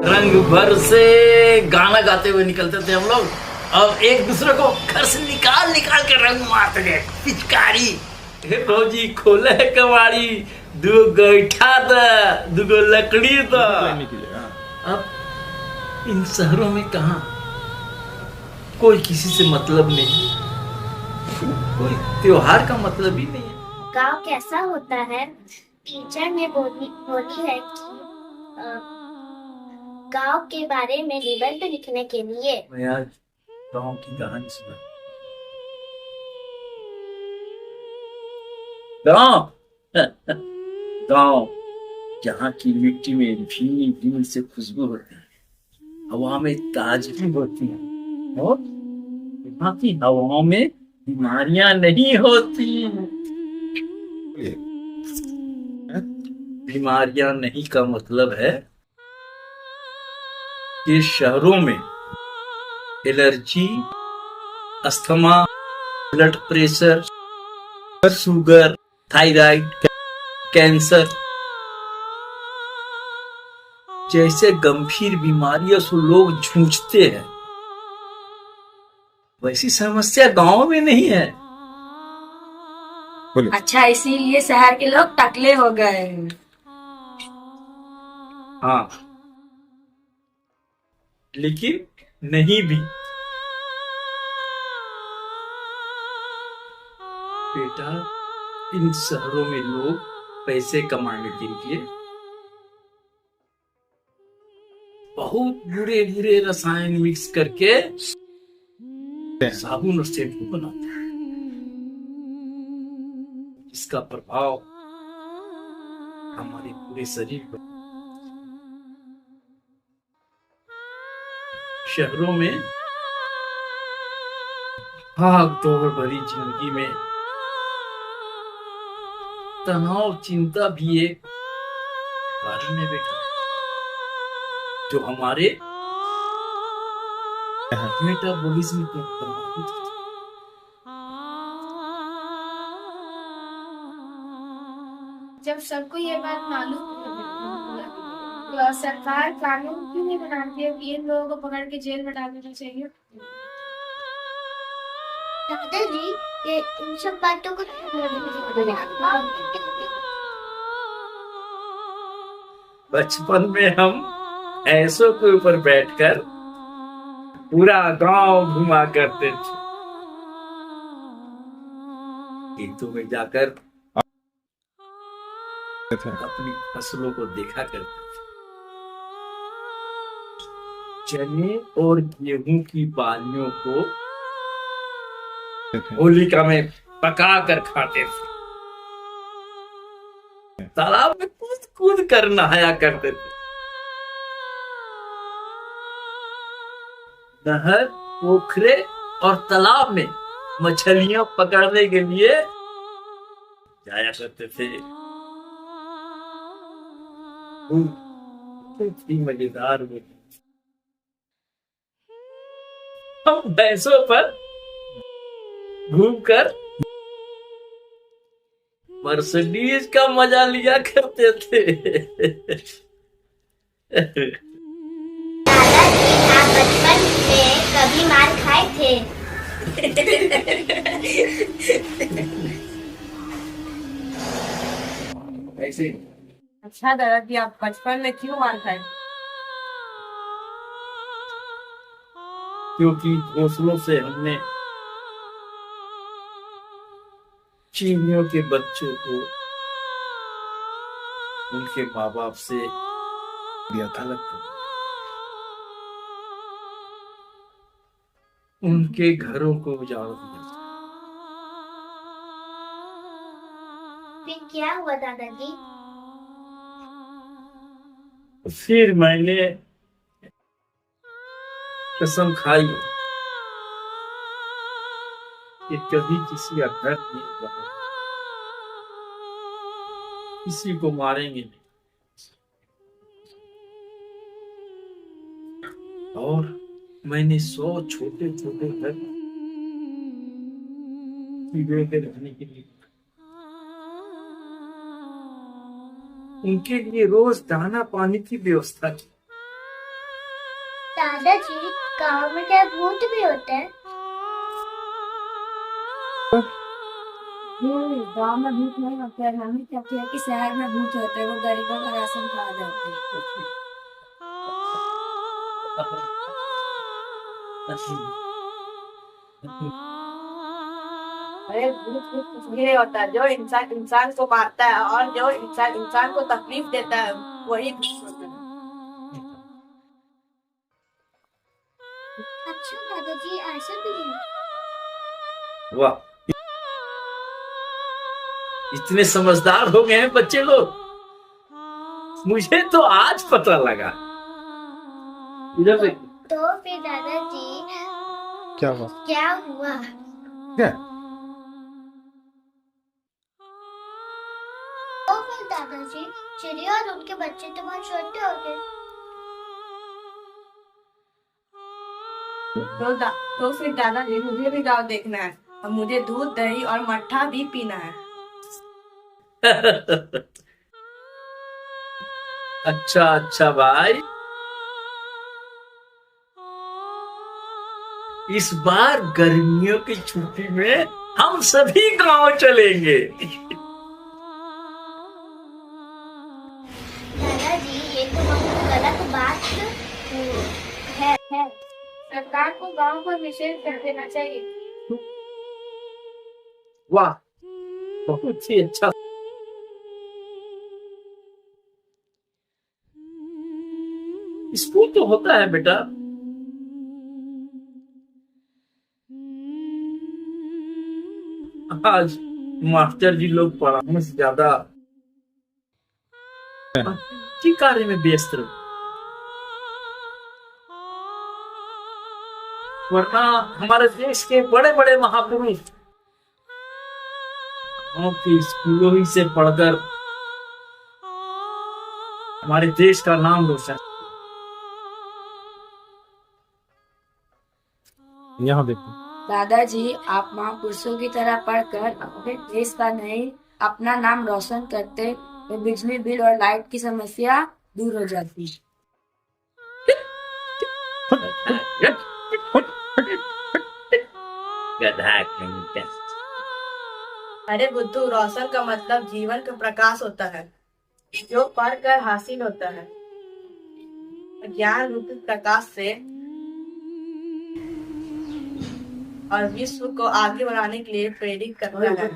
रंग भर से गाना गाते हुए निकलते थे हम लोग और एक दूसरे को घर से निकाल निकाल के रंग मारते थे। पिचकारी हे भौजी खोले कबाड़ी, दो गैठा दा, दुगो लकड़ी दा। अब इन शहरों में कहा कोई किसी से मतलब नहीं, कोई त्योहार का मतलब ही नहीं है। गांव कैसा होता है? टीचर ने बोली है कि गांव के बारे में निबंध लिखने के लिए। मैं आज गांव की कहानी सुना। गांव गांव जहाँ की मिट्टी में भीनी भीनी से खुशबू होती है, हवा में ताजगी होती है और यहाँ की हवाओं में बीमारियां नहीं होती। बीमारियां नहीं का मतलब है कि शहरों में allergy, asthma, blood pressure, sugar, thyroid, cancer जैसे गंभीर बीमारियों से लोग जूझते हैं। वैसी समस्या गांव में नहीं है। अच्छा, इसीलिए शहर के लोग टकले हो गए। हाँ, लेकिन नहीं भी। बेटा, इन शहरों में लोग पैसे कमाने के लिए बहुत बुरे बुरे रसायन मिक्स करके साबुन और शैम्पू बनाते हैं, इसका प्रभाव हमारे पूरे शरीर पर। शहरों में भाग दौड़ भरी जिंदगी में तनाव, चिंता भी एक कारण है बेटा, जो हमारे मेटाबॉलिज्म को प्रभावित करता है। जब सबको ये बात मालूम तो सरकार कानून क्यों नहीं बनाती है कि इन लोगों को पकड़ के जेल में डाल देना चाहिए? दादाजी, ये इन सब बातों को बचपन में हम ऐसों के ऊपर बैठकर पूरा गांव घुमा करते थे, खेतों में जाकर अपनी फसलों को देखा करते थे। चने और गेहूं की बालियों को होलिका में पका कर खाते थे। तालाब में कूद कूद कर नहाया करते थे। नहर, पोखरे और तालाब में मछलियां पकड़ने के लिए जाया करते थे। बहुत ही मजेदार होती। हम भैंसों पर घूमकर मर्सिडीज का मजा लिया करते थे। दादाजी, आप बचपन में कभी मार खाए थे? ऐसे अच्छा दादाजी, आप बचपन में क्यों मार खाए? क्योंकि घोंसलों से हमने चीनियों के बच्चों को उनके माँ बाप से अलग कर दिया। उनके घरों को उजाड़ दिया। फिर क्या हुआ दादाजी? फिर मैंने कसम खाई कि कभी किसी का घर नहीं बना, किसी को मारेंगे नहीं। और मैंने 100 छोटे छोटे घर कीड़े के रहने के लिए, उनके लिए रोज दाना पानी की व्यवस्था की। दादाजी, गांव में क्या भूत भी होते हैं? गांव में भूत नहीं होते हैं, मम्मी कहती है कि शहर में भूत होते हैं, वो गरीबों का राशन खा जाते हैं। अरे भूत भूत कुछ भी नहीं होता, जो इंसान इंसान को मारता है और जो इंसान इंसान को तकलीफ देता है वही भूत होता है। अच्छा दादाजी, ऐसा भी है? वाह, इतने समझदार हो गए हैं बच्चे लोग, मुझे तो आज पता लगा। इधर देख। तो फिर दादाजी, क्या हुआ? क्या हुआ? क्या? तो फिर दादाजी, चिड़िया और उनके बच्चे तो बहुत छोटे हो गए। तो फिर दादाजी, मुझे भी गाँव देखना है और मुझे दूध दही और मट्ठा भी पीना है। अच्छा अच्छा भाई, इस बार गर्मियों की छुट्टी में हम सभी गांव चलेंगे। दादाजी, ये तो बहुत गलत बात है। सरकार को गांव पर विशेष कर देना चाहिए। वाह, बहुत ही अच्छा। स्कूल तो होता है बेटा, आज मास्टर जी लोग पढ़ाने से ज्यादा अच्छी कार्य में व्यस्त रहे, वरना हमारे देश के बड़े बड़े महापुरुष गाँव के स्कूलों ही से पढ़कर हमारे देश का नाम रोशन। यहाँ देखो। दादाजी, आप महापुरुषों की तरह पढ़कर अपने देश का नहीं अपना नाम रोशन करते तो बिजली बिल और लाइट की समस्या दूर हो जाती। अरे बुद्धू, रोशन का मतलब जीवन का प्रकाश होता है जो पढ़कर हासिल होता है। ज्ञान रूपी प्रकाश से और विश्व को आगे बढ़ाने के लिए प्रेरित करता है।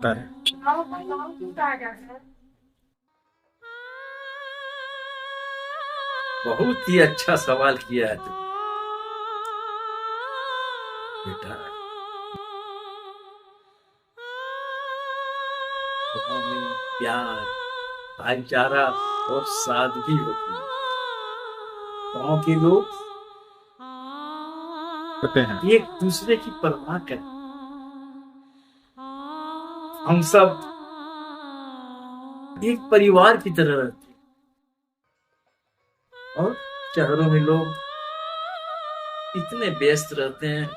गांव को गांव क्यों कहा जाता है? बहुत ही अच्छा सवाल किया है तुमने बेटा। गाँव में प्यार, भाईचारा और सादगी होती है। गाँव के लोग होते हैं। एक दूसरे की परवाह करें। हम सब एक परिवार की तरह रहते हैं, और शहरों में लोग इतने व्यस्त रहते हैं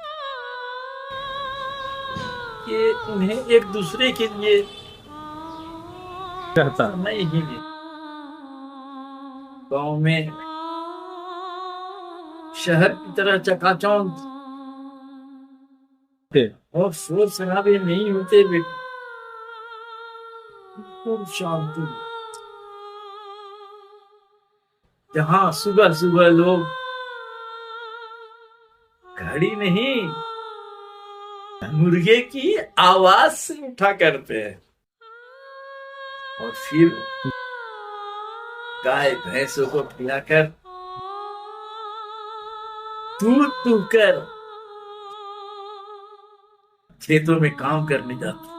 कि उन्हें एक दूसरे के लिए कहता समय ही नहीं। गांव में शहर की तरह चकाचौंध और शोर शराबे नहीं होते बेटे, खूब शांति। जहां सुबह सुबह लोग घड़ी नहीं मुर्गे की आवाज से उठा करते हैं और फिर गाय भैंसों को खिलाकर दूध दूहकर खेतों में काम करने जाते हैं,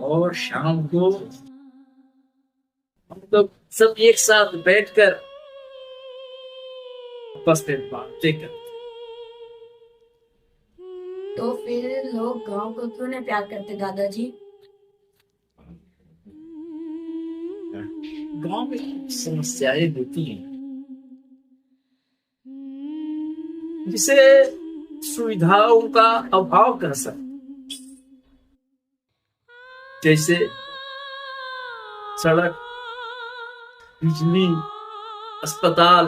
और शाम को हम लोग सब एक साथ बैठकर आपस में बातें करते। तो फिर लोग गांव को क्यों नहीं प्यार करते दादाजी? गांव में समस्याएं होती हैं जिसे सुविधाओं का अभाव कह सकते, जैसे सड़क, बिजली, अस्पताल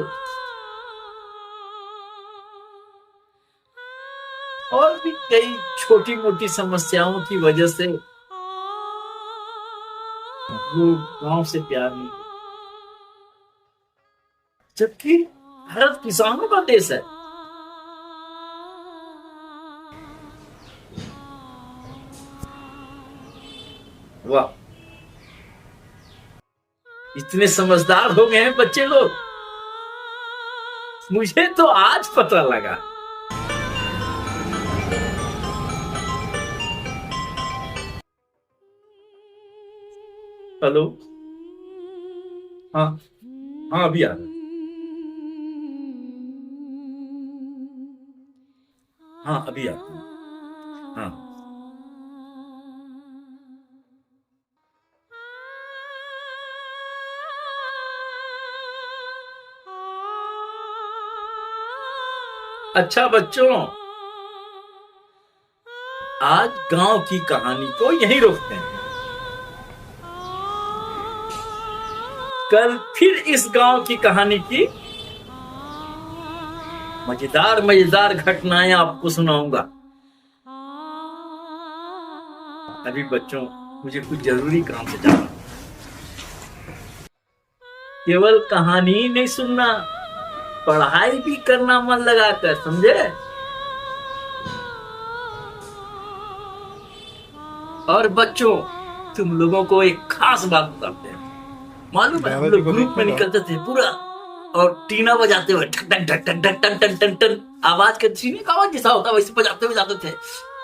और भी कई छोटी मोटी समस्याओं की वजह से वो गांव से प्यार नहीं, जबकि भारत किसानों का देश है। वाह, इतने समझदार हो गए हैं बच्चे लोग, मुझे तो आज पता लगा। हेलो, हाँ हाँ अभी आ रहा। हाँ अभी आता हूँ। हाँ अच्छा बच्चों, आज गांव की कहानी को यहीं रोकते हैं। कल फिर इस गांव की कहानी की मजेदार मजेदार घटनाएं आपको सुनाऊंगा। अभी बच्चों मुझे कुछ जरूरी काम से जाना, केवल कहानी ही नहीं सुनना, पढ़ाई भी करना मन लगाकर, समझे? और बच्चों तुम लोगों को एक खास बात बताते हैं। मालूम है हम लोग ग्रुप में निकलते थे पूरा, और टीना बजाते हुए ठक ठक ठक ठक ठक ठक ठक ठक, आवाज के सीने का आवाज जैसा होता है वैसे बजाते हुए जाते थे,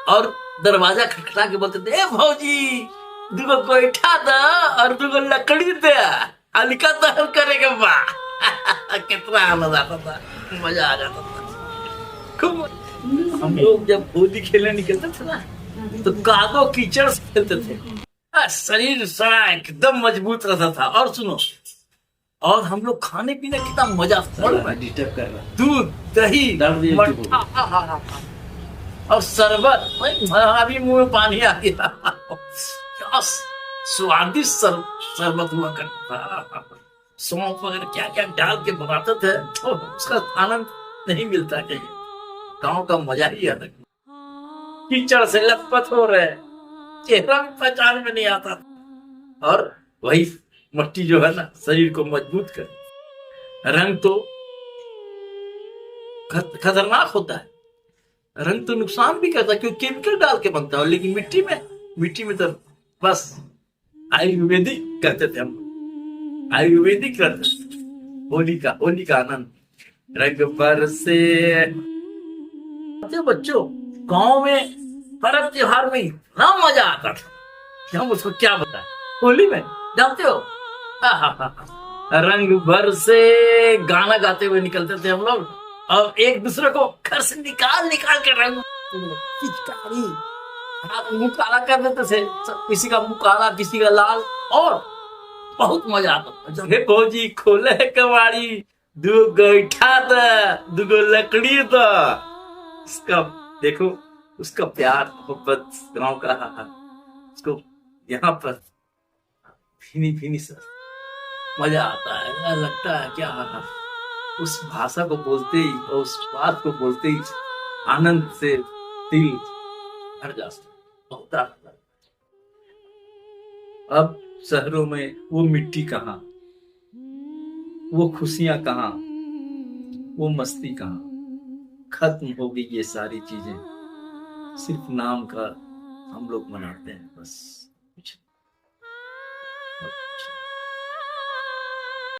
और दरवाजा खटखटा के बोलते थे, ए भौजी दुगो गोईठा द और दुगो लकड़ी दे, हल्का दहल करेगा बा। कितना आनंद आता था, मजा आ जाता था खूब। हम लोग जब होली खेलने निकलते थे ना, तो कादो कीचड़ से खेलते थे, शरीर सारा एकदम मजबूत रहता था। और सुनो, और हम लोग खाने पीने कितना मजा था, दूध दही मट्ठा और शरबत, अभी मुंह में पानी आ गया। क्या स्वादिष्ट शरबत हुआ करता था, सौंफ वगैरह क्या क्या डाल के बनाते थे, तो उसका आनंद नहीं मिलता कहीं। गांव का मजा ही अलग। कीचड़ से लथपथ हो रहे, चेहरा भी पहचान में नहीं आता, और वही मट्टी जो है ना शरीर को मजबूत कर। रंग तो खतरनाक होता है, रंग तो नुकसान भी करता है क्योंकि केमिकल डाल के बनता है, लेकिन मिट्टी में तो बस आयुर्वेदिक करते थे हम, आयुर्वेदिक करते थे। होली का आनंद रंग बरसे। बच्चों गांव में पर्व त्योहार में इतना मजा आता था कि हम उसको क्या बताएं। होली में जानते हो, रंग भर से गाना गाते हुए निकलते थे हम लोग, और एक दूसरे को घर से निकाल के रंग पिचकारी हाथ मुंह काला कर देते थे, किसी का मुंह काला किसी का लाल, और बहुत मजा आता था। जब हे भौजी खोले कबाड़ी, दो गोईठा द दुगो लकड़ी द, उसका देखो उसका प्यार मोहब्बत गाँव का, उसको यहाँ पर भीनी से मजा आता है, लगता है क्या उस भाषा को बोलते ही और उस बात को बोलते ही आनंद से दिल भर जाता है। अब शहरों में वो मिट्टी कहाँ, वो खुशियां कहाँ, वो मस्ती कहाँ, खत्म हो गई ये सारी चीजें। सिर्फ नाम का हम लोग मनाते हैं बस, कुछ